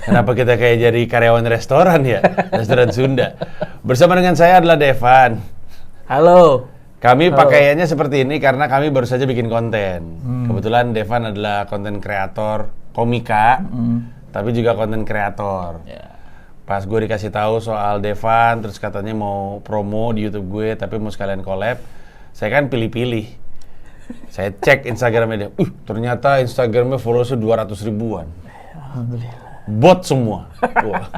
Kenapa kita kayak jadi karyawan restoran ya? Restoran Sunda. Bersama dengan saya adalah Devan. Halo. Kami Halo. pakaiannya seperti ini karena kami baru saja bikin konten. Kebetulan Devan adalah konten kreator komika, tapi juga konten kreator. Ya. Pas gue dikasih tahu soal Devan, terus katanya mau promo di YouTube gue, tapi mau sekalian collab, saya kan pilih-pilih. Saya cek Instagramnya dia, ternyata Instagramnya followersnya 200 ribuan. Alhamdulillah. Bot semua. Wah.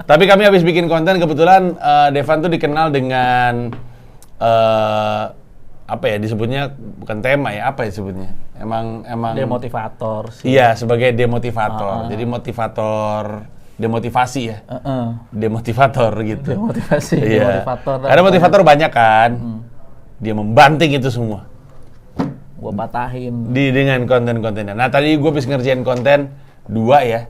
Tapi kami habis bikin konten, kebetulan Devan tuh dikenal dengan apa ya disebutnya, bukan tema ya, apa ya disebutnya? Emang Demotivator sih. Iya, sebagai demotivator. Jadi motivator, demotivasi ya. Demotivator gitu. Demotivasi, Iya. demotivator. Karena motivator banyak kan. Dia membanting itu semua. Gua patahin. Dengan konten-kontennya. Nah, tadi gue habis ngerjain konten 2 ya.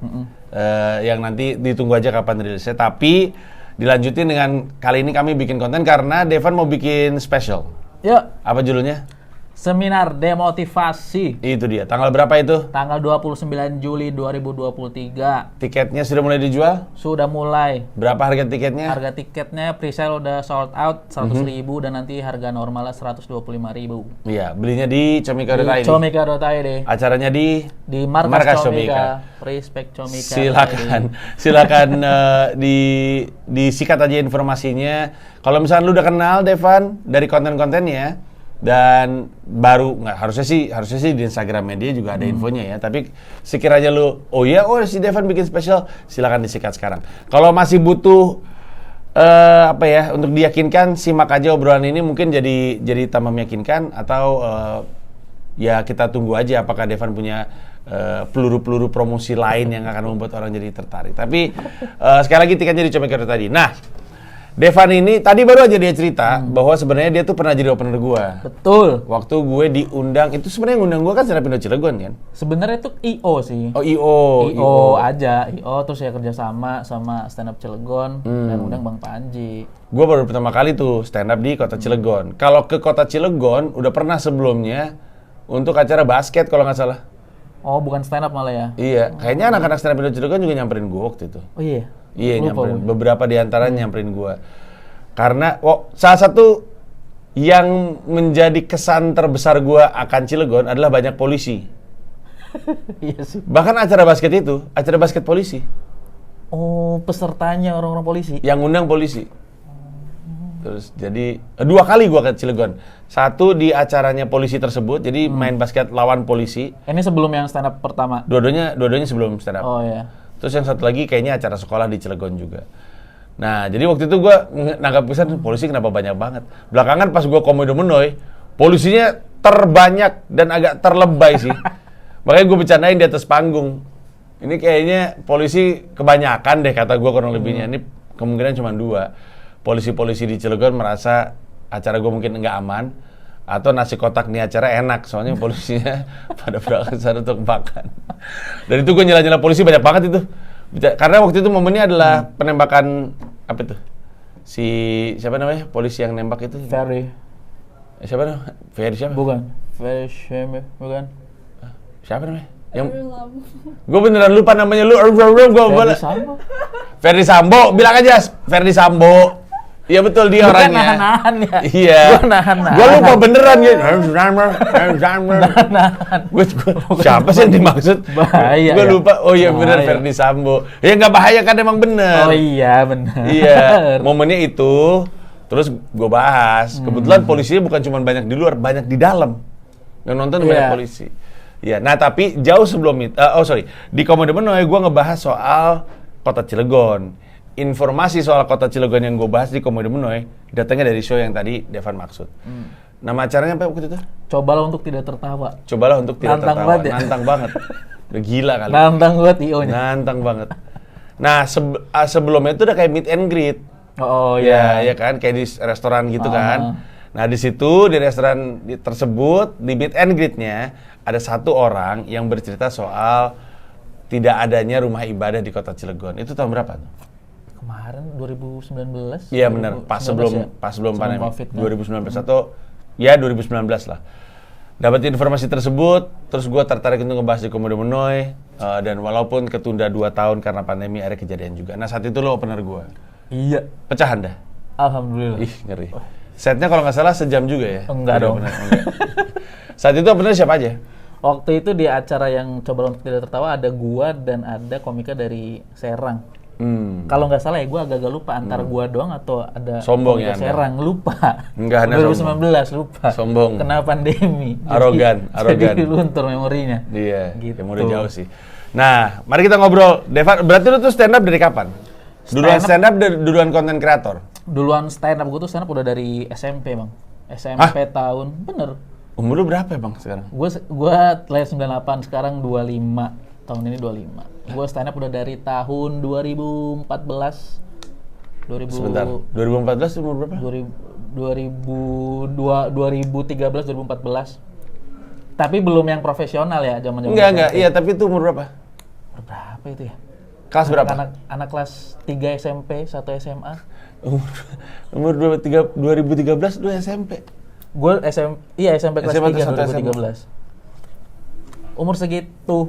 Yang nanti ditunggu aja kapan rilisnya. Tapi dilanjutin dengan kali ini kami bikin konten karena Devan mau bikin special. Yuk, Apa judulnya? seminar demotivasi. Itu dia. Tanggal berapa itu? Tanggal 29 Juli 2023. Tiketnya sudah mulai dijual? Sudah mulai. Berapa harga tiketnya? Harga tiketnya pre-sale udah sold out 100.000 dan nanti harga normalnya 125.000. Iya, belinya di comika.id. Comika.id. Acaranya di Markas Comika. Respect Comika. Silakan disikat aja informasinya. Kalau misalnya lu udah kenal Devan dari konten-kontennya dan baru harusnya sih di Instagramnya dia juga ada infonya ya. Tapi sekiranya lu si Devan bikin spesial, silakan disikat sekarang. Kalau masih butuh untuk diyakinkan, simak aja obrolan ini, mungkin jadi tambah meyakinkan atau ya kita tunggu aja apakah Devan punya peluru-peluru promosi lain yang akan membuat orang jadi tertarik. Tapi sekali lagi tiketnya di Comika tadi. Nah, Devan ini tadi baru aja dia cerita bahwa sebenarnya dia tuh pernah jadi opener gua. Betul. Waktu gue diundang, itu sebenarnya yang undang gua kan Stand Up Indo Cilegon kan? Sebenarnya itu IO sih. Oh, IO. IO terus saya kerja sama Stand Up Cilegon dan undang Bang Panji. Gue baru pertama kali tuh stand up di kota Cilegon. Kalau ke kota Cilegon udah pernah sebelumnya untuk acara basket kalau nggak salah. Oh, bukan stand up malah ya? Iya, kayaknya anak-anak Stand Up Indo Cilegon juga nyamperin gue waktu itu. Oh iya. Iya, Lupa nyamperin. gue. Beberapa di antaranya nyamperin gue. Karena salah satu yang menjadi kesan terbesar gue akan Cilegon adalah banyak polisi. Iya sih. Bahkan acara basket itu, acara basket polisi. Oh, pesertanya orang-orang polisi. Yang undang polisi. Terus jadi 2 kali gue ke Cilegon. Satu di acaranya polisi tersebut, jadi main basket lawan polisi. Ini sebelum yang stand up pertama. Dua-duanya sebelum stand up. Oh ya. Terus yang satu lagi kayaknya acara sekolah di Cilegon juga. Nah, jadi waktu itu gue nangkap pisan, polisi kenapa banyak banget. Belakangan pas gue komodo menoy, polisinya terbanyak dan agak terlebay sih. Makanya gue bercandain di atas panggung. Ini kayaknya polisi kebanyakan deh kata gue kurang lebihnya. Ini kemungkinan cuma 2. Polisi-polisi di Cilegon merasa acara gue mungkin nggak aman. Atau nasi kotak nih acara enak, soalnya polisinya pada berangkat sana untuk makan. Dan itu gue nyela-nyela polisi banyak banget itu. Karena waktu itu momennya adalah penembakan, apa itu? Siapa namanya? Polisi yang nembak itu? Ferry. Siapa namanya? Ferry siapa? Bukan. Ferry Sheme, bukan. Siapa namanya? Yang gue beneran lupa namanya lu. Ferry Sambo. Ferdi Sambo, bilang aja Ferdi Sambo. Iya betul dia orangnya. Bukan nahan-nahan ya? Iya. Gua nahan-nahan. Gue lupa beneran gitu. Gue siapa sih yang dimaksud? Bahaya. Gue lupa. Oh iya bener Bahaya. Ferdi Sambo. Ya nggak bahaya kan emang bener. Oh iya benar. Iya. Momennya itu. Terus gue bahas. Kebetulan polisinya bukan cuma banyak di luar, banyak di dalam. Yang nonton banyak polisi. Iya. Nah tapi jauh sebelum itu. Di Komodo Menoy gue ngebahas soal Kota Cilegon. Informasi soal Kota Cilegon yang gue bahas di Komodo Menoy datangnya dari show yang tadi Devan maksud. Nama acaranya apa waktu itu? Cobalah untuk tidak tertawa. Cobalah untuk tidak Nantang tertawa. banget ya? Nantang banget. Udah gila kali. Nantang banget IO-nya. Nantang banget. Nah sebelumnya itu udah kayak meet and greet. Oh Ya iya. kan kayak di restoran gitu kan. Nah di situ di restoran tersebut di meet and greet-nya ada satu orang yang bercerita soal tidak adanya rumah ibadah di Kota Cilegon. Itu tahun berapa tuh? Kemarin 2019. Iya benar, pas sebelum pandemi. COVID, kan? 2019 atau ya 2019 lah. dapat informasi tersebut, terus gue tertarik untuk ngebahas di Komodo Menoi, dan walaupun ketunda 2 tahun karena pandemi, akhirnya kejadian juga. Nah saat itu lo opener gue. Iya. Pecah Anda? Alhamdulillah. Ih, ngeri. Setnya kalau nggak salah sejam juga ya? Enggak dong. Enggak. Saat itu opener siapa aja? Waktu itu di acara yang Coba Untuk Tidak Tertawa ada gua dan ada komika dari Serang. Kalau nggak salah ya, gua agak-agak lupa antara gua doang atau ada Sombong komika ya Anda? Serang, lupa. Enggak, Anda 2019 lupa. Sombong. Kena pandemi. Arogan. Jadi luntur memorinya. Iya, Gitu. yang udah jauh sih. Nah, mari kita ngobrol. Devan, berarti lu tuh stand up dari kapan? Duluan stand up, duluan konten kreator? Duluan stand up, gua tuh stand up udah dari SMP, Bang. SMP tahun, bener. Umur lu berapa ya Bang sekarang? Gua lahir 98, sekarang 25. Tahun ini 25. Gua stand up udah dari tahun 2014. Sebentar, 2014 umur berapa? 2013, 2014. Tapi belum yang profesional ya, zaman-zaman. Enggak, iya, tapi itu umur berapa? Berapa itu ya? Kelas berapa? Anak kelas 3 SMP, 1 SMA. Umur 2013 lu SMP. Gue SMP kelas SMA 3 2013. 2013. Umur segitu.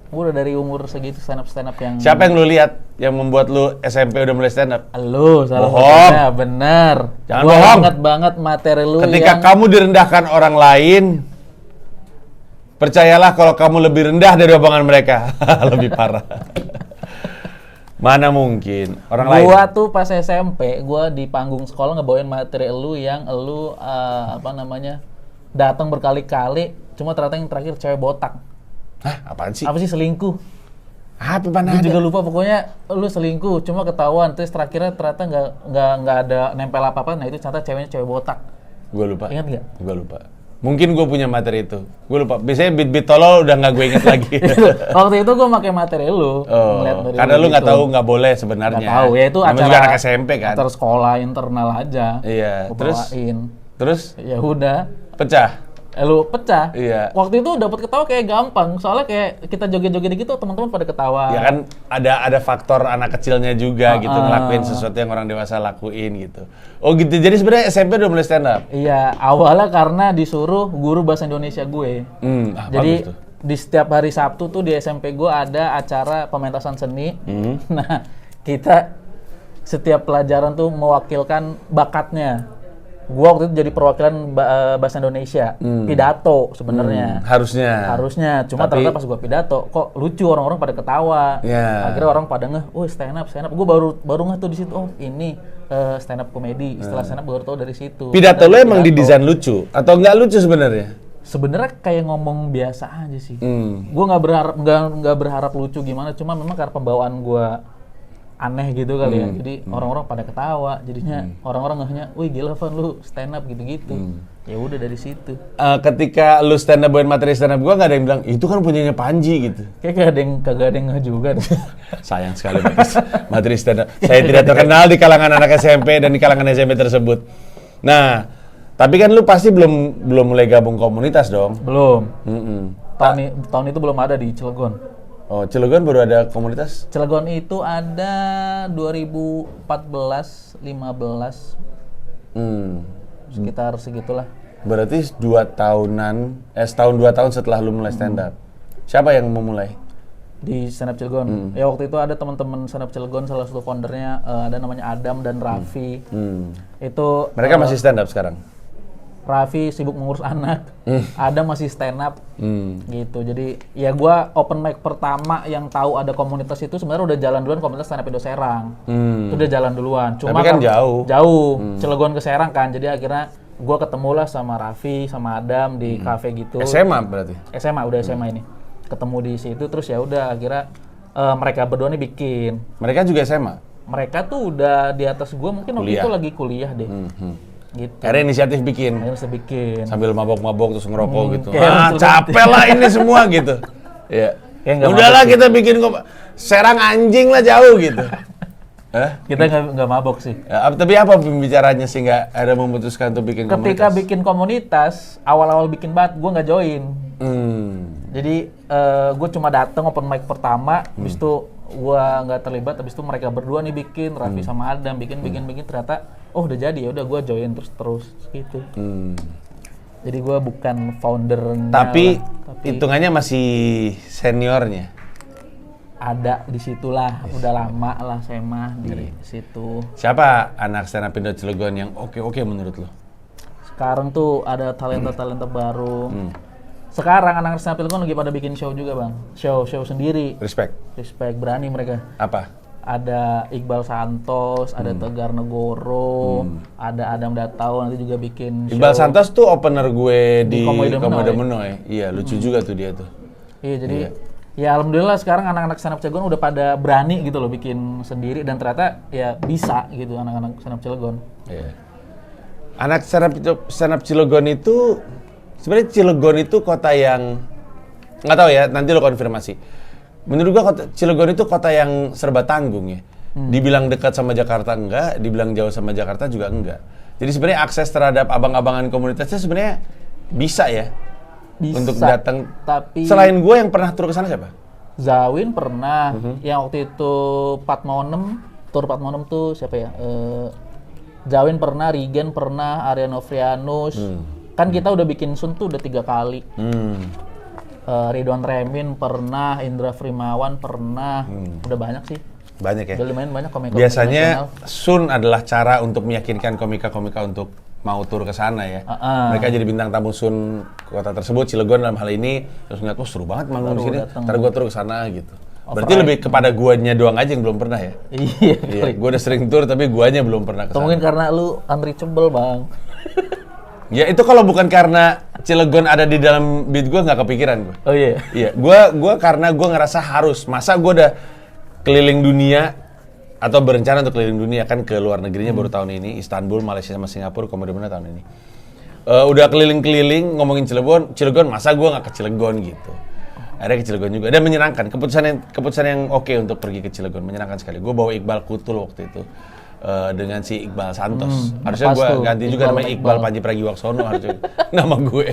Gue udah dari umur segitu stand up yang... Siapa yang lu lihat yang membuat lu SMP udah mulai stand up? Lu salah Bohong. satunya, bener. Jangan Gua bohong. ingat banget materi lu Ketika yang... kamu direndahkan orang lain, percayalah kalau kamu lebih rendah dari omongan mereka. Lebih parah. Mana mungkin orang lain? Gua tuh pas SMP, gua di panggung sekolah ngebawain materi lu yang lu datang berkali-kali, cuma ternyata yang terakhir cewek botak. Hah, apaan sih? Apa sih selingkuh? Apa mana Gue ada? juga lupa, pokoknya lu selingkuh, cuma ketahuan, terus terakhirnya ternyata nggak ada nempel apa-apa. Nah itu ternyata ceweknya cewek botak. Gue lupa. Ingat nggak? Gue lupa. Mungkin gue punya materi itu. Gue lupa. Biasanya beat-beat tolol udah nggak gue inget lagi. Waktu itu gue pakai materi lu, Oh, ngeliat dari karena lu nggak gitu. tahu nggak boleh sebenarnya. Nggak tahu, ya itu Namanya acara juga anak SMP kan. Acara sekolah internal aja. Iya. Gua Terus? bawain. Terus Ya udah, pecah. lu pecah. Iya. Waktu itu dapat ketawa kayak gampang, soalnya kayak kita joget-joget gitu teman-teman pada ketawa. Ya kan ada faktor anak kecilnya juga gitu ngelakuin sesuatu yang orang dewasa lakuin gitu. Oh gitu. Jadi sebenarnya SMP udah mulai stand up. Iya, awalnya karena disuruh guru bahasa Indonesia gue. Jadi bagus tuh. di setiap hari Sabtu tuh di SMP gue ada acara pementasan seni. Nah, kita setiap pelajaran tuh mewakilkan bakatnya. Gua waktu itu jadi perwakilan bahasa Indonesia, pidato sebenarnya. Harusnya. Cuma ternyata pas gua pidato, kok lucu, orang-orang pada ketawa. Yeah. Akhirnya orang pada ngeh, "Oh, stand up." Gua baru ngeh tuh di situ, oh, ini stand up komedi. Setelah stand up baru tahu dari situ. Pidato lu emang didesain lucu atau nggak lucu sebenarnya? Sebenarnya kayak ngomong biasa aja sih. Gua nggak berharap lucu gimana, cuma memang karena pembawaan gua aneh gitu kali ya, jadi orang-orang pada ketawa, jadinya orang-orang ngehnya, wih gila Van lu stand up gitu-gitu. Ya udah dari situ. Ketika lu stand up buat materi stand up gua nggak ada yang bilang itu kan punyanya Panji gitu. Kayak kagak ada yang ngeh juga deh. Sayang sekali materi stand up. Saya tidak terkenal di kalangan anak SMP dan di kalangan SMP tersebut. Nah, tapi kan lu pasti belum mulai gabung komunitas dong. Belum. Tahun itu belum ada di Cilegon. Oh, Cilegon baru ada komunitas? Cilegon itu ada 2014, 15, sekitar segitulah. Berarti setahun 2 tahun setelah lu mulai stand up. Siapa yang memulai? Di stand up Cilegon. Ya waktu itu ada teman-teman stand up Cilegon, salah satu foundernya ada namanya Adam dan Raffi. Itu Mereka masih stand up sekarang? Raffi sibuk mengurus anak, Adam masih stand up, gitu. Jadi ya gua open mic pertama yang tahu ada komunitas itu sebenarnya udah jalan duluan, komunitas stand up Indo Serang. Itu udah jalan duluan. Cuma tapi kan jauh. Cilegon ke Serang kan. Jadi akhirnya gua ketemu lah sama Raffi, sama Adam di kafe gitu. SMA berarti? SMA, udah SMA ini. Ketemu di situ terus ya udah akhirnya mereka berdua nih bikin. Mereka juga SMA? Mereka tuh udah di atas gua, mungkin waktu itu lagi kuliah deh. Gitu. Akhirnya inisiatif bikin? Akhirnya bisa bikin. Sambil mabok-mabok terus ngerokok gitu. Kayak Capek lah ini semua gitu. Iya. Kayak Udahlah kita bikin Serang anjing lah jauh gitu. Kita nggak mabok sih. Ya, tapi apa pembicaranya sehingga ada memutuskan untuk bikin komunitas? Ketika bikin komunitas, awal-awal bikin banget, gue nggak join. Jadi gue cuma dateng open mic pertama, habis itu gue nggak terlibat, habis itu mereka berdua nih bikin, Raffi sama Adam bikin ternyata, oh udah jadi ya udah gue join terus gitu. Jadi gue bukan foundernya. Tapi lah. hitungannya masih seniornya. Ada di situlah, udah lama lah saya mah di situ. Siapa anak stand up Indo Cilegon yang oke menurut lo? Sekarang tuh ada talenta-talenta baru. Sekarang anak stand up Cilegon lagi pada bikin show juga bang, show sendiri. Respect. Berani mereka. Apa? Ada Iqbal Santos, ada Tegar Negoro, ada Adam Datau nanti juga bikin show. Iqbal Santos tuh opener gue di Komodo Menoy. Iya, lucu juga tuh dia tuh. Iya, jadi ya alhamdulillah sekarang anak-anak stand up Cilegon udah pada berani gitu loh bikin sendiri dan ternyata ya bisa gitu anak-anak stand up Cilegon. Iya. Anak stand up Cilegon itu sebenarnya Cilegon itu kota yang nggak tahu ya, nanti lo konfirmasi. Menurut gua Cilegon itu kota yang serba tanggung ya. Dibilang dekat sama Jakarta enggak, dibilang jauh sama Jakarta juga enggak. Jadi sebenarnya akses terhadap abang-abangan komunitasnya sebenarnya bisa ya. Bisa, untuk datang. Tapi selain gue yang pernah tur ke sana siapa? Zawin pernah, yang waktu itu tur 406 tuh siapa ya? Zawin pernah, Rigen pernah, Arya Novrianus. Kan kita udah bikin Sun tuh udah 3 kali. Ridwan Remin pernah, Indra Frimawan pernah, udah banyak sih. Banyak ya? Udah lumayan banyak komika. Biasanya Sun adalah cara untuk meyakinkan komika-komika untuk mau tur ke sana ya. Mereka jadi bintang tamu Sun kota tersebut, Cilegon dalam hal ini, terus ngeliat, wah seru banget manggung di sini, ntar gua tur ke sana gitu. Berarti lebih kepada guanya doang aja yang belum pernah ya? Iya. Gua udah sering tur tapi guanya belum pernah ke sana. Mungkin karena lu unreachable bang. Ya itu kalau bukan karena Cilegon ada di dalam beat gua nggak kepikiran gua. Oh iya? Iya, gua karena gua ngerasa harus, masa gua udah keliling dunia atau berencana untuk keliling dunia kan ke luar negerinya baru tahun ini, Istanbul, Malaysia sama Singapura, kemudian tahun ini. Udah keliling-keliling ngomongin Cilegon, masa gue nggak ke Cilegon gitu. Akhirnya ke Cilegon juga. Dan menyenangkan, keputusan yang oke untuk pergi ke Cilegon, menyenangkan sekali. Gue bawa Iqbal Kutul waktu itu dengan si Iqbal Santos. Harusnya gue ganti juga namanya Iqbal Panji Pragiwaksono harusnya nama gue.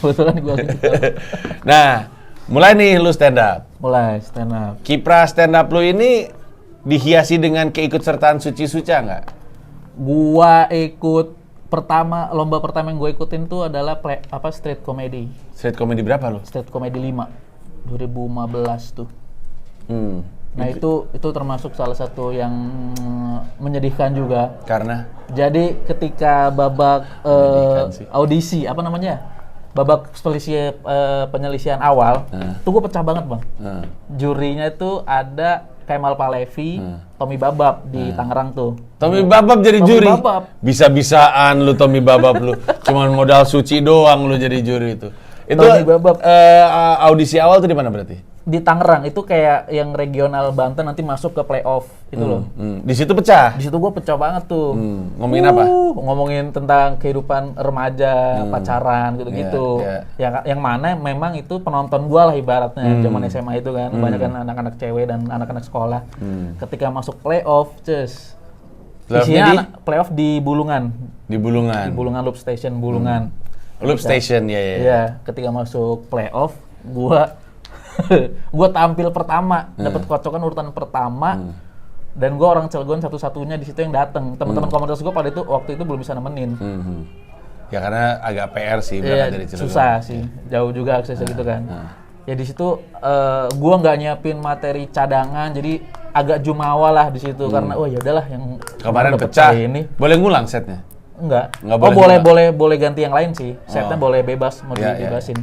Kebetulan gue gitu. Nah, mulai nih lu stand up. Mulai stand up. Kiprah stand up lu ini dihiasi dengan keikutsertaan Suci-Suca nggak? Gua ikut lomba pertama yang gue ikutin tuh adalah street comedy. Street comedy berapa lo? Street comedy 5, 2015 tuh. Nah itu termasuk salah satu yang menyedihkan juga. Karena? Jadi ketika babak audisi, apa namanya? Babak penyelisihan awal, tuh gue pecah banget bang. Jurinya itu ada Kemal Palevi, Tommy Babab di Tangerang tuh. Tommy Babab jadi juri? Babab. Bisa-bisaan lu Tommy Babab lu. Cuman modal suci doang lu jadi juri itu. Itu Tommy Babab. Audisi awal tuh di mana berarti? Di Tangerang, itu kayak yang regional Banten nanti masuk ke playoff itu loh. Di situ pecah? Di situ gue pecah banget tuh. Ngomongin apa? Ngomongin tentang kehidupan remaja, pacaran gitu-gitu. Yeah. Yang mana memang itu penonton gue lah ibaratnya. Zaman SMA itu kan, banyak kan anak-anak cewek dan anak-anak sekolah. Ketika masuk playoff, isinya playoff di Bulungan. Di Bulungan? Di Bulungan Loop Station, Bulungan. Loop Station, ya. Iya, ketika masuk playoff, gue tampil pertama, dapat kocokan urutan pertama, dan gue orang Cilegon satu-satunya di situ yang datang. Teman-teman komunitas gue pada itu waktu itu belum bisa nemenin. Ya karena agak PR sih berangkat dari Cilegon. Susah sih, jauh juga aksesnya gitu kan. Ya di situ gue nggak nyiapin materi cadangan, jadi agak jumawa lah di situ karena ya udahlah yang kemarin pecah. Ini boleh ngulang setnya? Enggak. Boleh boleh ganti yang lain sih. Setnya boleh bebas, mau dibebasin.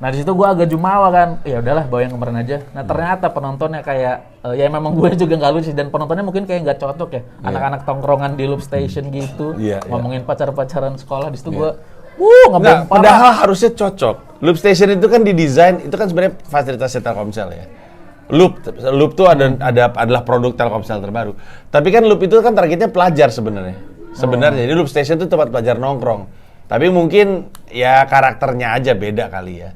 Nah di situ gue agak jumawa kan, ya udahlah bawa yang kemarin aja. Nah ternyata penontonnya kayak, ya memang gue juga nggak lucu dan penontonnya mungkin kayak nggak cocok ya. Anak-anak tongkrongan di Loop Station gitu, ngomongin pacar-pacaran sekolah. Di situ gue, ngebom parah. Padahal harusnya cocok. Loop Station itu kan didesain, itu kan sebenarnya fasilitasnya Telkomsel ya. Loop tuh adalah produk Telkomsel terbaru. Tapi kan Loop itu kan targetnya pelajar sebenarnya. Jadi Loop Station itu tempat pelajar nongkrong. Tapi mungkin ya karakternya aja beda kali ya.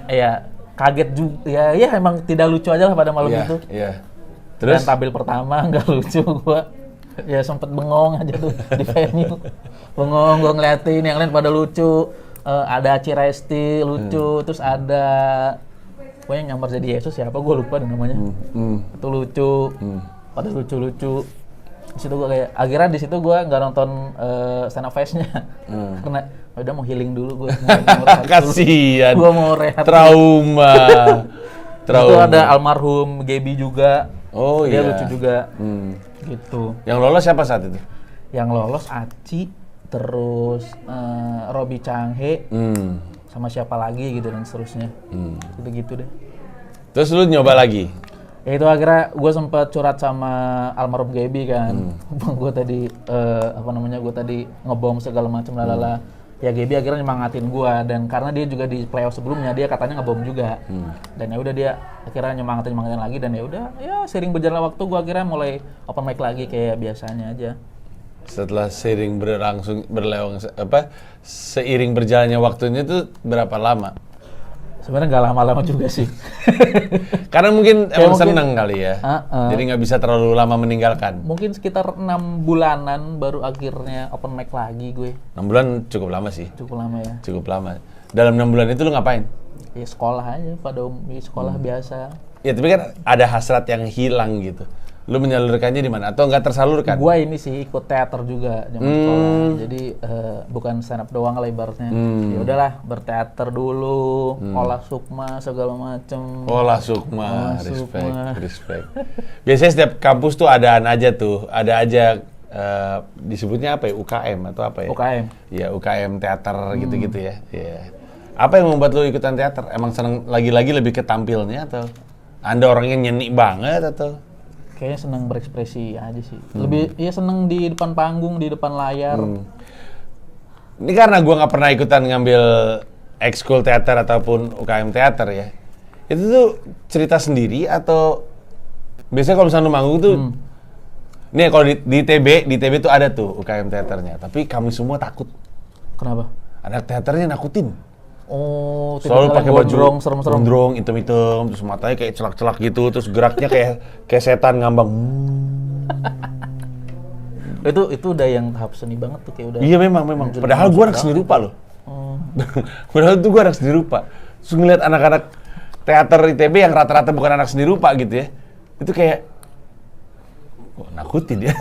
Iya, kaget juga. Ya emang tidak lucu aja lah pada malam itu. Iya. Terus? Dan tampil pertama nggak lucu gua. Ya sempet bengong aja tuh di venue. Bengong, gua ngeliatin yang lain pada lucu. Ada Aci Resti lucu, terus ada pokoknya nyamar jadi Yesus siapa gua lupa namanya. Itu lucu. Pada lucu-lucu. Di situ gue kayak akhirnya di situ gue nggak nonton stand up fest-nya karena udah mau healing dulu gue. Kasihan. Gue mau rehat. Trauma. Itu ada almarhum Gaby juga. Oh dia iya. lucu juga. Gitu. Yang lolos siapa saat itu? Yang lolos Aci, terus Robby Changhe, sama siapa lagi gitu dan seterusnya. Gitu-gitu deh. Terus lu nyoba lagi? Ya itu akhirnya gue sempet curhat sama almarhum Gaby kan. Gue tadi gue tadi ngebom segala macam lalala. Ya Gaby akhirnya nyemangatin gue, dan karena dia juga di playoff sebelumnya dia katanya ngebom juga. Dan ya udah dia akhirnya nyemangatin lagi, dan ya udah ya sering berjalan waktu gue akhirnya mulai open mic lagi kayak biasanya aja. Setelah seiring seiring berjalannya waktunya itu berapa lama? Sebenarnya nggak lama-lama juga sih. Karena mungkin emang seneng kali ya. Jadi nggak bisa terlalu lama meninggalkan. Mungkin sekitar 6 bulanan baru akhirnya open mic lagi gue. 6 bulan cukup lama sih. Cukup lama ya. Cukup lama. Dalam 6 bulan itu lu ngapain? Ya sekolah aja, sekolah biasa. Ya tapi kan ada hasrat yang hilang gitu. Lu menyalurkannya di mana? Atau nggak tersalurkan? Gua ini sih ikut teater juga zaman sekolah. Jadi bukan stand up doang lah ibaratnya. Ya udahlah, berteater dulu, olah sukma segala macem. Olah sukma, respect. Biasanya setiap kampus tuh adaan aja tuh, ada aja disebutnya apa ya? UKM atau apa ya? UKM. Ya UKM teater gitu-gitu ya. Yeah. Apa yang membuat lu ikutan teater? Emang seneng lagi-lagi lebih ke tampilnya atau Anda orangnya nyeni banget atau? Kayaknya senang berekspresi aja sih. Lebih ya seneng di depan panggung, di depan layar. Ini karena gue nggak pernah ikutan ngambil ekskul teater ataupun UKM teater ya. Itu tuh cerita sendiri atau biasanya kalau misalnya lu manggung tuh, nih kalau di TB tuh ada tuh UKM teaternya. Tapi kami semua takut. Kenapa? Anak teaternya nakutin. Oh, selalu pakai baju serem-serem. gondrong, hitam-hitam, terus matanya kayak celak-celak gitu, terus geraknya kayak setan ngambang. Itu udah yang tahap seni banget tuh, kayak udah. Iya memang. Padahal gue anak seni rupa loh. Padahal tuh gue anak seni rupa. Terus ngeliat anak-anak teater ITB yang rata-rata bukan anak seni rupa gitu ya, itu kayak nakutin ya.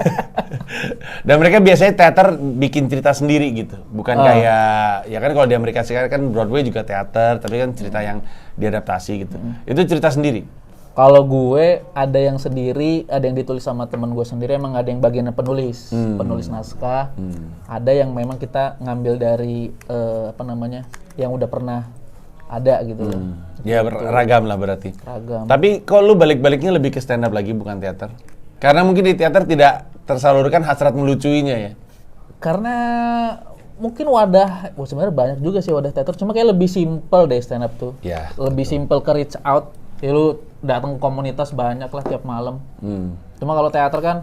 Dan mereka biasanya teater bikin cerita sendiri gitu, bukan kayak ya kan kalau di Amerika Serikat kan Broadway juga teater, tapi kan cerita yang diadaptasi gitu. Itu cerita sendiri. Kalau gue ada yang sendiri, ada yang ditulis sama teman gue sendiri, emang ada yang bagian penulis naskah. Ada yang memang kita ngambil dari yang udah pernah ada gitu. Ya ragam lah berarti. Ragam. Tapi kok lu balik-baliknya lebih ke stand up lagi bukan teater? Karena mungkin di teater tidak tersalurkan hasrat melucuinya ya? Karena mungkin sebenarnya banyak juga sih wadah teater, cuma kayak lebih simple deh stand up tuh. Ya, lebih simple ke reach out. Ya lu datang ke komunitas banyak lah tiap malam. Cuma kalau teater kan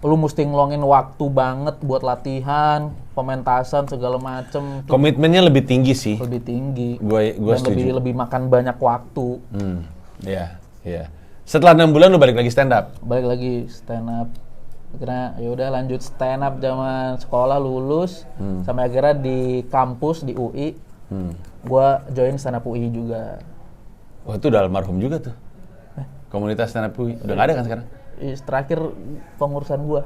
lu mesti ngeluangin waktu banget buat latihan, pementasan segala macem. Komitmennya lebih tinggi sih. Lebih tinggi. Gua dan setuju. lebih makan banyak waktu. Iya. Setelah 6 bulan lu balik lagi stand up? Balik lagi stand up. Akhirnya ya udah lanjut stand up zaman sekolah lulus, sampai akhirnya di kampus di UI. Gua join stand up UI juga. Wah itu udah almarhum juga tuh. Komunitas stand up UI. Udah nggak ada kan sekarang? Terakhir pengurusan gua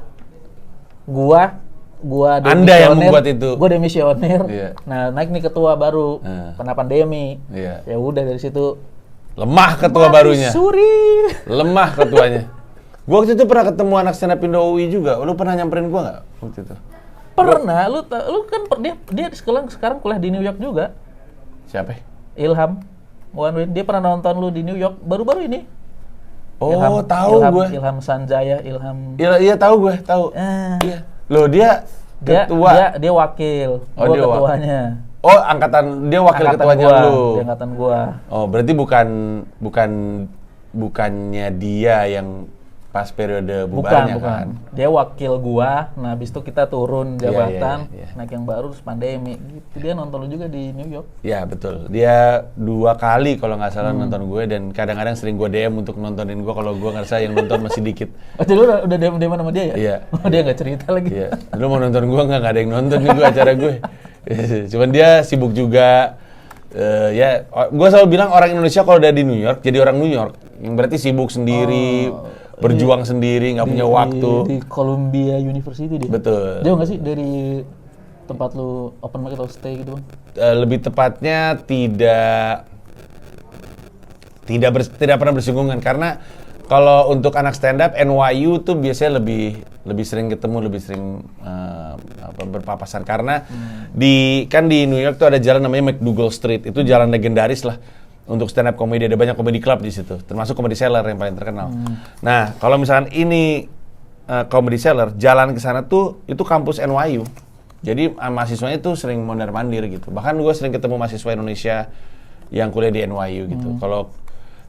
Anda yang membuat itu. Gua demisioner. Iya. Nah, naik nih ketua baru. Kena pandemi. Iya. Ya udah dari situ lemah ketua barunya. Suri. Lemah ketuanya. Gua waktu itu pernah ketemu anak stand up Indo UI juga. Lu pernah nyamperin gua nggak waktu itu? Pernah. Lu kan dia sekarang kuliah di New York juga. Siapa? Ilham. Dia pernah nonton lu di New York baru-baru ini. Oh, tahu gue. Ilham Sanjaya, Iya tahu gue, tahu. Iya. Loh dia ketua. Dia wakil. Oh, gua dia ketuanya. Oh, dia wakil ketuanya lu. Dia angkatan gua. Oh, berarti bukannya dia yang pas periode bubarnya kan? Dia wakil gua. Nah, habis itu kita turun jabatan, Iya. naik yang baru terus pandemi. Gitu. Dia nonton lu juga di New York. Ya, betul. Dia 2 kali kalau nggak salah nonton gue, dan kadang-kadang sering gue DM untuk nontonin gue kalau gue ngerasa yang nonton masih dikit. Oh, jadi lu udah DM sama dia ya? Iya. Oh, dia nggak cerita lagi. Iya. Lu mau nonton gue nggak ada yang nonton nih gue acara gue. Cuman dia sibuk juga. Gue selalu bilang orang Indonesia kalau udah di New York jadi orang New York, yang berarti sibuk sendiri, berjuang sendiri, nggak punya waktu. Di Columbia University dia. Betul. Jauh nggak sih dari tempat lu open mic atau stay gitu bang? Lebih tepatnya tidak pernah bersinggungan karena kalau untuk anak stand up NYU tuh biasanya lebih sering ketemu, lebih sering berpapasan karena di New York tuh ada jalan namanya McDougal Street, itu jalan legendaris lah untuk stand up comedy, ada banyak comedy club di situ, termasuk Comedy Cellar yang paling terkenal. Nah, kalau misalkan ini Comedy Cellar, jalan ke sana tuh itu kampus NYU. Jadi mahasiswanya tuh sering mondar-mandir gitu. Bahkan gue sering ketemu mahasiswa Indonesia yang kuliah di NYU gitu.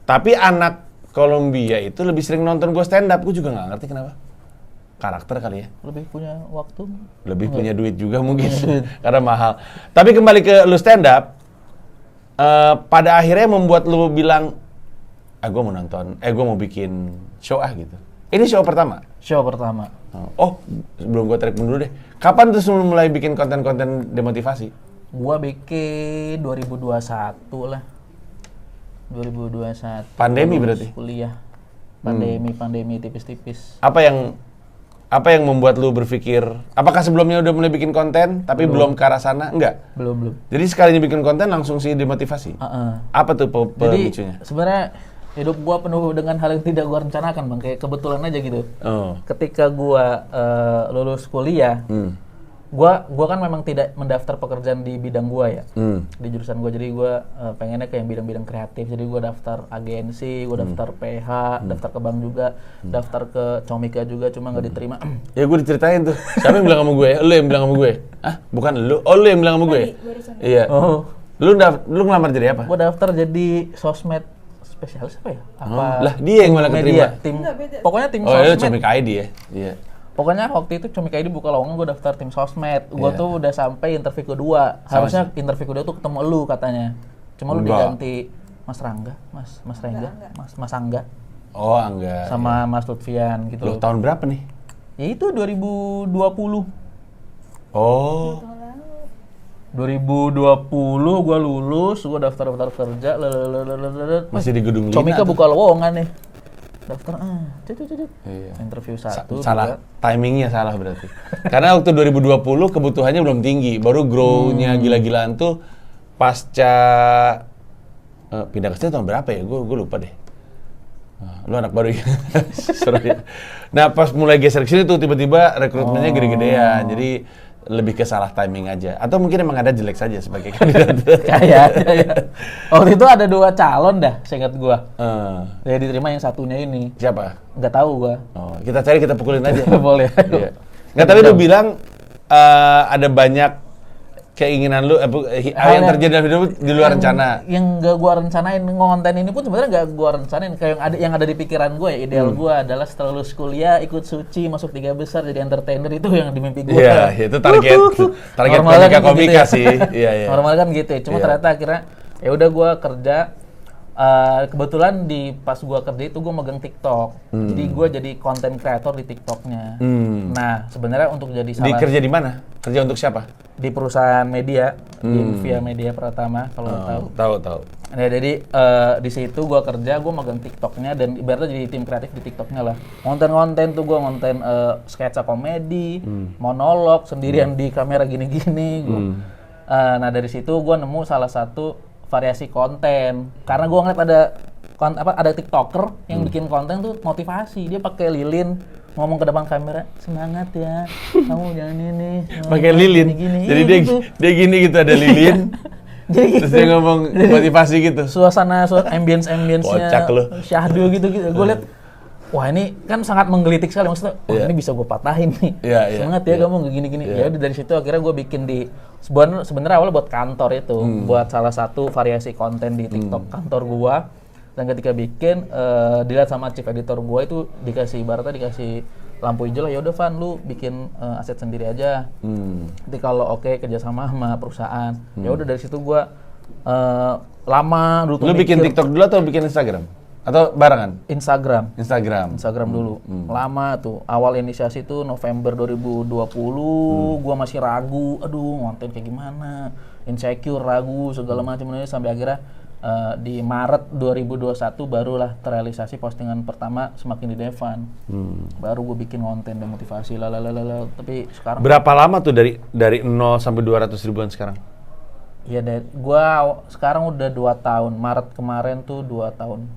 Tapi anak Columbia itu lebih sering nonton gue stand up, gue juga nggak ngerti kenapa. Karakter kali ya. Lebih punya waktu. Lebih punya duit juga mungkin karena mahal. Tapi kembali ke lu stand up, pada akhirnya membuat lu bilang, gue mau nonton, gue mau bikin show gitu. Ini show pertama? Show pertama. Oh, sebelum gue tarik mundur deh. Kapan tuh mulai bikin konten-konten demotivasi? Gua bikin 2021 lah. 2021. Pandemi berarti? Kuliah. Pandemi tipis-tipis. Apa yang membuat lu berpikir, apakah sebelumnya udah mulai bikin konten tapi belum ke arah sana? Enggak? Belum. Jadi sekalinya bikin konten langsung sih demotivasi? Apa tuh pemicunya? Jadi sebenarnya hidup gua penuh dengan hal yang tidak gua rencanakan bang, kayak kebetulan aja gitu. Ketika gua lulus kuliah, gua kan memang tidak mendaftar pekerjaan di bidang gua ya, di jurusan gua. Jadi gua pengennya ke yang bidang-bidang kreatif. Jadi gua daftar agensi, gua daftar PH, daftar ke bank juga, daftar ke Comika juga, cuma nggak diterima. Ya gue diceritain tuh. Siapa yang bilang sama gue? Lu yang bilang sama gue? Ah, bukan lu. Oh, lu yang bilang sama gue? Iya. Lu ngelamar jadi apa? Gua daftar jadi sosmed spesialis apa ya? Lah dia yang malah keterima. Pokoknya tim sosmed. Oh, itu Comika ID ya? Iya. Pokoknya waktu itu Comika ID buka lowongan, gue daftar tim sosmed. Gue tuh udah sampai interview kedua. Harusnya interview kedua tuh ketemu lu katanya. Cuma lu diganti Mas Rangga, Mas Angga. Oh, Angga. Sama Mas Lutfian gitu. Loh, tahun berapa nih? Ya itu 2020. Oh. 2020 gue lulus, gue daftar kerja. Masih di gedung Lina. Comika buka lowongan nih. Daftar interview satu salah juga. Timingnya salah berarti karena waktu 2020 kebutuhannya belum tinggi, baru grow-nya gila-gilaan tuh pasca pindah ke sini tahun berapa ya, gue lupa deh. Lu anak baru ya. Nah pas mulai geser ke sini tuh tiba-tiba rekrutmennya gede-gedean, jadi lebih ke salah timing aja, atau mungkin emang ada jelek saja sebagai kandidat. Kayak waktu itu ada 2 calon dah, seingat gua. Ya diterima yang satunya ini. Siapa? Nggak tahu gua. Oh, kita cari, kita pukulin aja. Boleh. Iya. Nggak, tapi lu bilang ada banyak keinginan lu yang terjadi dalam hidup di luar rencana. Yang nggak gua rencanain, konten ini pun sebenarnya nggak gua rencanain. Kayak yang ada di pikiran gua ya, ideal gua adalah setelah lulus kuliah ikut Suci, masuk 3 besar jadi entertainer, itu yang di mimpi gua. Iya, itu target komika gitu sih. Iya. Normal kan gitu ya. Cuma ternyata akhirnya ya udah gua kerja. Kebetulan pas gua kerja itu gua megang TikTok. Jadi gua jadi content creator di TikToknya. Nah, sebenarnya untuk jadi kerja di mana? Kerja untuk siapa? Di perusahaan media, di Via Media Pratama, kalau tahu. Nah, jadi di situ gua kerja, gua megang TikToknya dan ibaratnya jadi tim kreatif di TikToknya lah. Konten-konten tuh gua ngonten sketsa komedi, monolog sendirian di kamera gini-gini. Nah, dari situ gua nemu salah satu variasi konten, karena gue ngeliat ada TikToker yang bikin konten tuh motivasi. Dia pakai lilin, ngomong ke depan kamera, semangat ya, kamu jangan ini. Pakai lilin, gini. Jadi dia gini gitu, ada lilin. Jadi terus dia ngomong motivasi gitu. Suasana ambience-nya syahdu gitu. Gue liat, wah ini kan sangat menggelitik sekali, maksudnya, ini bisa gue patahin nih. Semangat ya kamu gini-gini. Ya udah dari situ akhirnya gue bikin di sebenarnya awalnya buat kantor itu, buat salah satu variasi konten di TikTok kantor gua. Dan ketika bikin dilihat sama chief editor gua, itu dikasih lampu hijau lah, ya udah Van, lu bikin aset sendiri aja. Nanti kalau kerja sama perusahaan. Ya udah dari situ gua lama dulu. Lu bikin TikTok dulu atau bikin Instagram? Atau barengan? Instagram dulu. Lama tuh. Awal inisiasi tuh November 2020, gua masih ragu, aduh ngonten kayak gimana, insecure, ragu segala macam, sampai akhirnya Di Maret 2021 barulah terrealisasi postingan pertama Semakin di Devan. Baru gue bikin konten demotivasi lalalala. Tapi sekarang Berapa lama tuh dari 0 sampai 200 ribuan sekarang? ya gua sekarang udah 2 tahun. Maret kemarin tuh 2 tahun.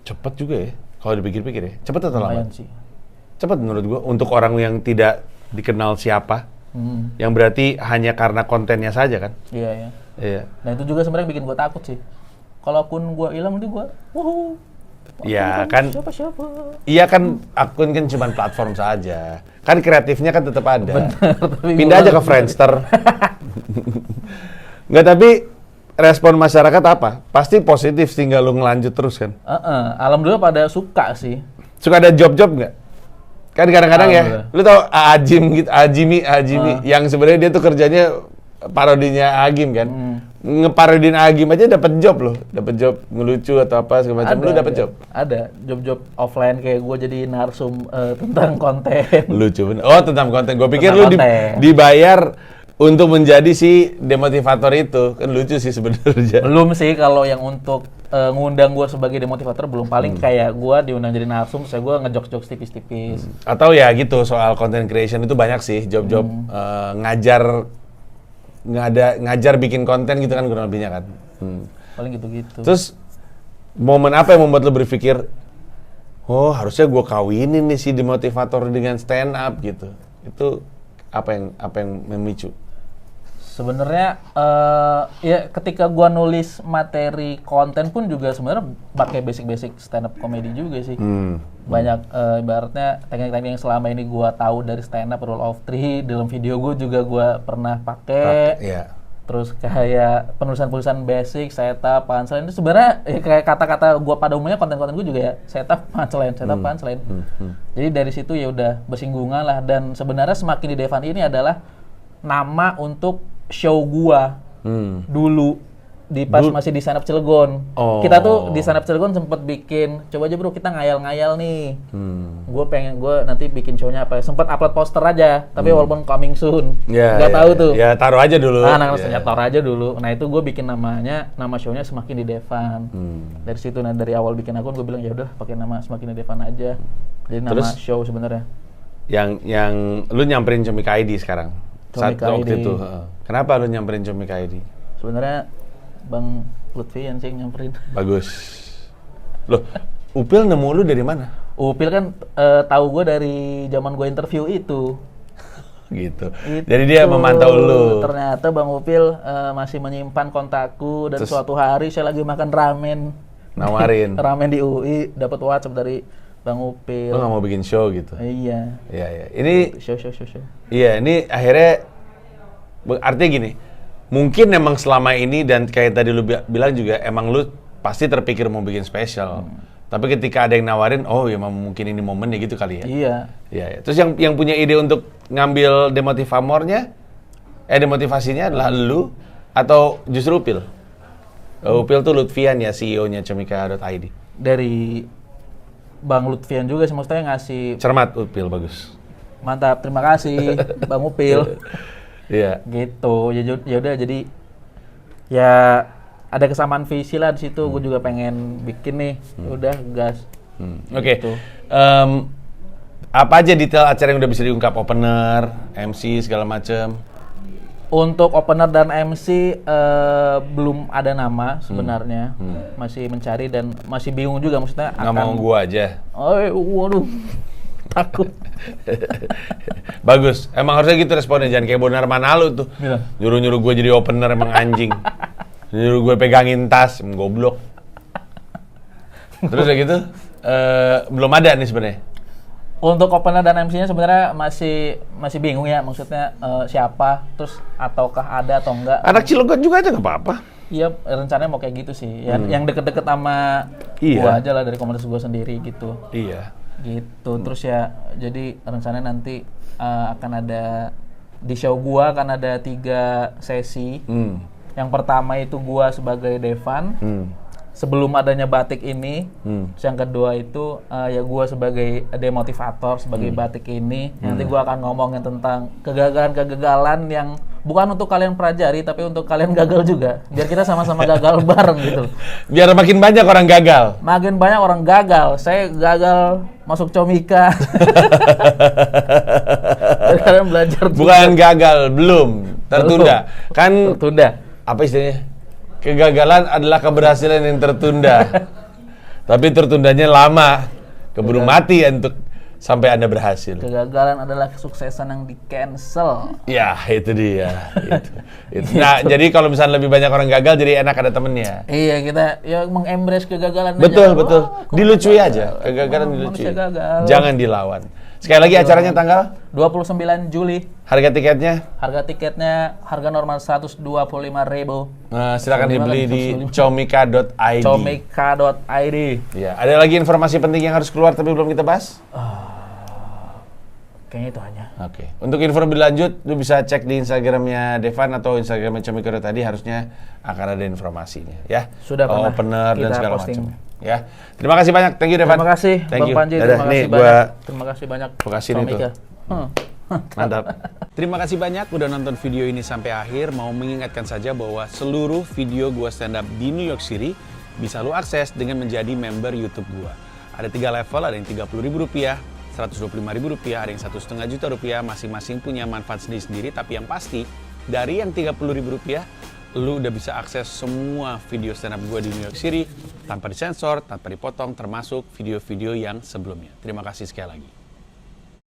Cepet juga ya, kalau dipikir-pikir ya. Cepet atau Lumayan lambat? sih. Cepet menurut gua, untuk orang yang tidak dikenal siapa. Yang berarti hanya karena kontennya saja kan? Iya ya. Iya. Nah itu juga sebenarnya bikin gue takut sih. Kalaupun gue hilang nanti gue, wuhu. Iya kan? Siapa? Iya kan, akun kan cuma platform saja. Kan kreatifnya kan tetap ada. Tapi Pindah aja ke Friendster. Nggak, tapi respon masyarakat apa? Pasti positif, tinggal lu ngelanjut terus kan? Alhamdulillah pada suka sih. Suka ada job-job nggak? Kan kadang-kadang ya, Alhamdulillah. lu tau Ajim gitu, Ajimi, yang sebenarnya dia tuh kerjanya parodinya Agim kan? Ngeparodin Agim aja dapat job loh, dapat job ngelucu atau apa segala macam. Lu dapat job? Ada job-job offline kayak gue jadi narsum tentang konten. Lucu bener. Oh, tentang konten. Gue pikir Tentang lu konten. dibayar untuk menjadi si demotivator itu. Kan lucu sih sebenarnya. Belum sih kalau yang untuk ngundang gue sebagai demotivator belum. Paling kayak gue diundang jadi narsum, saya gue ngejokes-jokes tipis-tipis. Atau ya gitu, soal content creation itu banyak sih job-job ngajar bikin konten gitu kan kurang lebihnya kan. Paling gitu-gitu. Terus momen apa yang membuat lo berpikir, oh harusnya gue kawinin nih si demotivator dengan stand up gitu. Itu apa yang memicu? Sebenarnya ya ketika gua nulis materi konten pun juga sebenarnya pakai basic-basic stand up comedy juga sih. Banyak ibaratnya teknik-teknik yang selama ini gua tahu dari stand up, rule of three, dalam video gua juga gua pernah pakai. Iya. Terus kayak penulisan-penulisan basic, setup, punchline itu sebenarnya kayak kata-kata gua pada umumnya konten-konten gua juga ya setup, punchline. Jadi dari situ ya udah bersinggungan lah, dan sebenarnya Semakin di Devan ini adalah nama untuk show gua dulu di pas masih di Stand Up Cilegon. Oh. Kita tuh di Stand Up Cilegon sempet bikin, coba aja bro kita ngayal-ngayal nih. Gue nanti bikin show-nya apa. Sempet upload poster aja, tapi walaupun coming soon. Nggak tahu tuh. Ya taruh aja dulu. Taruh aja dulu. Nah itu gue bikin nama show-nya Semakin di Devan. Dari situ, dari awal bikin akun gue bilang ya udah pakai nama Semakin di Devan aja. Jadi nama Terus, show sebenarnya. Yang lu nyamperin Comika ID sekarang? Comika Waktu ID. itu. Kenapa lu nyamperin Comika ID? Sebenarnya Bang Lutfi yang sih nyamperin. Bagus. Loh, Upil nemu lu dari mana? Upil kan tahu gue dari zaman gue interview itu. Gitu. Jadi dia memantau lu. Ternyata Bang Upil masih menyimpan kontakku, dan suatu hari saya lagi makan ramen. Nawarin. Ramen di UI, dapat WhatsApp dari Bang Upil. Lu nggak mau bikin show gitu? Iya. Iya. Ini Show. iya, ini akhirnya artinya gini. Mungkin emang selama ini, dan kayak tadi lu bilang juga, emang lu pasti terpikir mau bikin spesial. Tapi ketika ada yang nawarin, oh ya mungkin ini momennya gitu kali ya. Iya. Iya. Terus yang punya ide untuk ngambil demotivasinya adalah lu atau justru Upil? Upil tuh Lutfian ya, CEO-nya Comika.id. Dari Bang Lutfian juga sih, maksudnya ngasih. Cermat Upil, bagus. Mantap, terima kasih Bang Upil. Iya. Gitu. Ya udah, jadi ya ada kesamaan visi lah di situ. Gue juga pengen bikin nih. Udah gas. Oke. Gitu. Apa aja detail acara yang udah bisa diungkap? Opener, MC segala macem. Untuk opener dan MC belum ada nama sebenarnya. Masih mencari dan masih bingung juga, maksudnya Nggak mau gua aja. Oh, waduh. Takut. Bagus. Emang harusnya gitu responnya, jangan kayak Bonar Manalu tuh. Iya. Nyuruh-nyuruh gue jadi opener, emang anjing. Nyuruh gue pegangin tas, goblok. Terus kayak gitu, belum ada nih sebenarnya. Untuk opener dan MC-nya sebenarnya masih bingung ya, maksudnya siapa, terus ataukah ada atau enggak. Anak Cilegon juga aja nggak apa-apa. Iya, rencananya mau kayak gitu sih. Yang deket-deket sama gua aja lah, dari komunitas gua sendiri gitu. Iya. Gitu. Terus ya, jadi rencananya nanti akan ada di show gua akan ada 3 sesi. Yang pertama itu gua sebagai Devan. Sebelum adanya batik ini. Yang kedua itu ya gua sebagai demotivator sebagai batik ini. Nanti gua akan ngomongin tentang kegagalan-kegagalan yang bukan untuk kalian pelajari, tapi untuk kalian gagal juga. Biar kita sama-sama gagal bareng gitu. Biar makin banyak orang gagal. Makin banyak orang gagal. Saya gagal masuk Comika. Biar kalian belajar juga. Bukan gagal, belum. Tertunda. Kan Tertunda. apa istilahnya? Kegagalan adalah keberhasilan yang tertunda. Tapi tertundanya lama. Keburu mati untuk sampai Anda berhasil. Kegagalan adalah kesuksesan yang di-cancel. Ya, itu dia. Itu. Nah, jadi kalau misalnya lebih banyak orang gagal, jadi enak ada temennya. Iya, kita ya mengembrace kegagalan Betul, aja. betul. Aku Dilucui gagal. aja. Kegagalan dilucui. Manusia gagal. Jangan dilawan. Sekali lagi acaranya tanggal? 29 Juli. Harga tiketnya? Harga tiketnya harga normal 125.000. Silakan dibeli di 125. comika.id. Comika.id. Ya, ada lagi informasi penting yang harus keluar tapi belum kita bahas? Kayaknya itu aja. Oke. Untuk info lebih lanjut, lu bisa cek di Instagramnya Devan atau Instagramnya Comika tadi, harusnya akan ada informasinya, ya. Sudah pernah opener dan kita segala posting. macam. Ya. Terima kasih banyak. Thank you Devan. Terima kasih Thank Bang you. Panji, Dadah. terima Nih, kasih gua banyak. Terima kasih banyak. kasih nih Comika. tuh. Mantap. Terima kasih banyak udah nonton video ini sampai akhir. Mau mengingatkan saja bahwa seluruh video gua stand up di New York City bisa lu akses dengan menjadi member YouTube gua. Ada 3 level, ada yang Rp30.000, Rp125.000, ada yang Rp1,5 juta, masing-masing punya manfaat sendiri-sendiri. Tapi yang pasti, dari yang Rp30.000, lu udah bisa akses semua video stand up gua di New York City tanpa disensor, tanpa dipotong, termasuk video-video yang sebelumnya. Terima kasih sekali lagi.